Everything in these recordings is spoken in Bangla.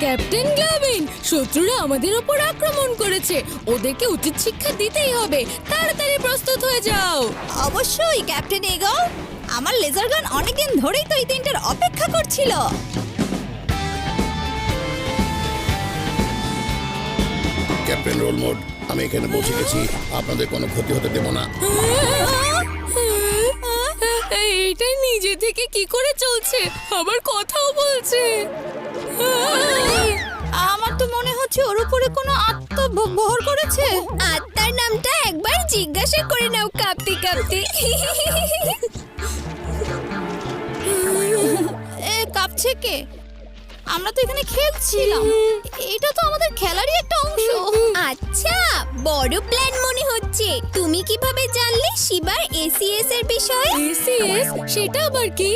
ক্যাপ্টেন গ্লাভিন, শত্রুরা আমাদের উপর আক্রমণ করেছে। ওদেরকে উচিত শিক্ষা দিতেই হবে। তাড়াতাড়ি প্রস্তুত হয়ে যাও। অবশ্যই ক্যাপ্টেন ইগল, আমার লেজার গান অনেকদিন ধরেই তো এই দিনটার অপেক্ষা করছিল। ক্যাপ্টেন রোল মোড, আমি এখানে পৌঁছে গেছি। আপনাদের কোনো ক্ষতি হতে দেব না। এইটা নিজে থেকে কি করে চলছে, আবার কথাও বলছে। আমার তো মনে হচ্ছে ওর উপরে কোনো আত্মা ভর করেছে। আত্মার নামটা একবার জিজ্ঞাসা করে নাও কাঁপতে কাঁপতে। এ কাঁপছে কে? আমরা তো এখানে খেলছিলাম। এটা তো আমাদের খেলারই একটা অংশ। আচ্ছা, বড় প্ল্যান মনে হচ্ছে। তুমি কিভাবে জানলে শিবার এসিএস এর বিষয়ে? এসিএস সেটা আবার কি?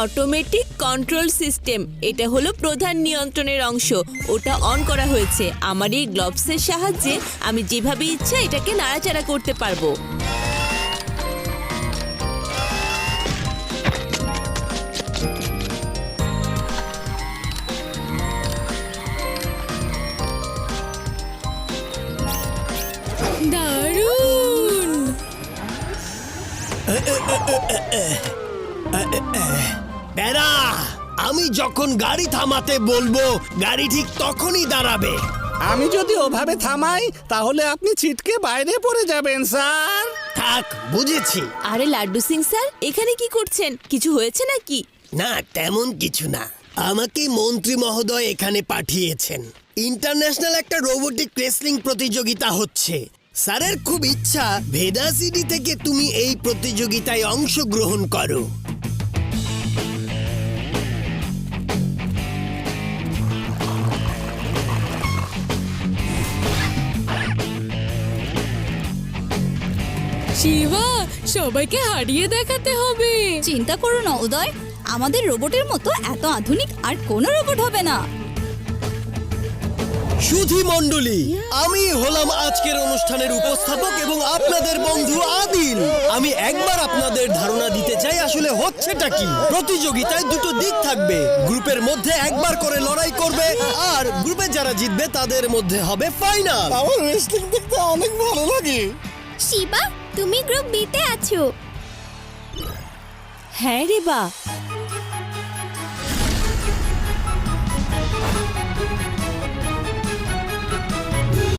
Automatic control system. এটা হলো প্রধান নিয়ন্ত্রণের অংশ। ওটা অন করা হয়েছে। আমার এই গ্লোভসের সাহায্যে আমি যেভাবে ইচ্ছা এটাকে নাড়াচাড়া করতে পারবো। দারুণ! বেড়া, আমি যখন গাড়ি থামাতে বলবো গাড়ি ঠিক তখনই দাঁড়াবে। আমি যদি ওভাবে থামাই তাহলে আপনি ছিটকে বাইরে পড়ে যাবেন স্যার। থাক, বুঝেছি। আরে লাড্ডু সিং স্যার, এখানে কি করছেন? কিছু হয়েছে নাকি? না, তেমন কিছু না। আমাকে মন্ত্রী মহোদয় এখানে পাঠিয়েছেন। ইন্টারন্যাশনাল একটা রোবোটিক রেসলিং প্রতিযোগিতা হচ্ছে। স্যারের খুব ইচ্ছা ভেদা সিটি থেকে তুমি এই প্রতিযোগিতায় অংশগ্রহণ করো। শিবা, সবাইকে হারিয়ে দেখাতে হবে। চিন্তা করো না উদয়, আমাদের রোবটের মতো এত আধুনিক আর কোনো রোবট হবে না। সুধী মণ্ডলী, আমি হলাম আজকের অনুষ্ঠানের উপস্থাপক এবং আপনাদের বন্ধু আদিল। আমি একবার আপনাদের ধারণা দিতে চাই আসলে হচ্ছেটা কি। প্রতিযোগিতায় দুটো দিক থাকবে। গ্রুপের মধ্যে একবার করে লড়াই করবে, আর গ্রুপে যারা জিতবে তাদের মধ্যে হবে ফাইনাল। আমার রেসলিং দেখতে অনেক ভালো লাগে। শিবা, তুমি গ্রুপ বিতে আছো। হ্যাঁ রে বা,